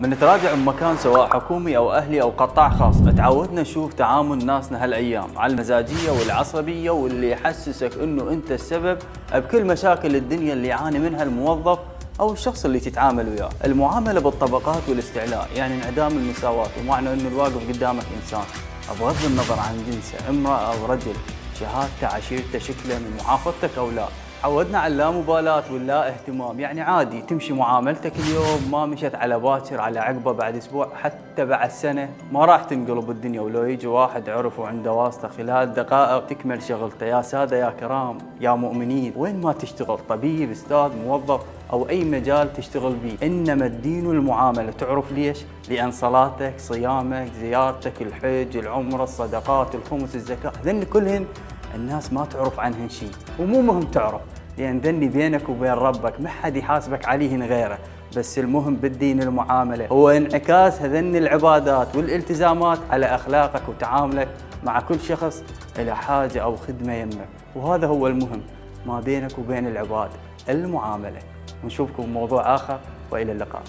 من نتراجع بمكان سواء حكومي او اهلي او قطاع خاص، تعودنا نشوف تعامل ناسنا هالايام على المزاجيه والعصبيه واللي يحسسك انه انت السبب بكل مشاكل الدنيا اللي يعاني منها الموظف او الشخص اللي تتعامل وياه. المعامله بالطبقات والاستعلاء يعني انعدام المساواه، ومعنى انه الواقف قدامك انسان بغض النظر عن جنسه، امراه او رجل، شهادته، عشيرته، شكله، من محافظتك او لا. عودنا على اللامبالاة واللا اهتمام، يعني عادي تمشي معاملتك اليوم، ما مشت على باكر على عقبه بعد اسبوع حتى بعد سنه ما راح تنقلب الدنيا. ولو يجي واحد عرف وعنده واسطه خلال دقائق تكمل شغلته. يا ساده يا كرام يا مؤمنين، وين ما تشتغل، طبيب، استاذ، موظف او اي مجال تشتغل بيه، انما الدين والمعامله. تعرف ليش؟ لان صلاتك، صيامك، زيارتك، الحج، العمره، الصدقات، الخمس، الزكاه، هذن كلهن الناس ما تعرف عنهن شيء، ومو مهم تعرف، لأن ذني بينك وبين ربك، ما حد يحاسبك عليهن غيره. بس المهم بالدين المعاملة هو انعكاس هذن العبادات والالتزامات على أخلاقك وتعاملك مع كل شخص إلى حاجة أو خدمة يمك، وهذا هو المهم ما بينك وبين العباد، المعاملة. نشوفكم بموضوع آخر، وإلى اللقاء.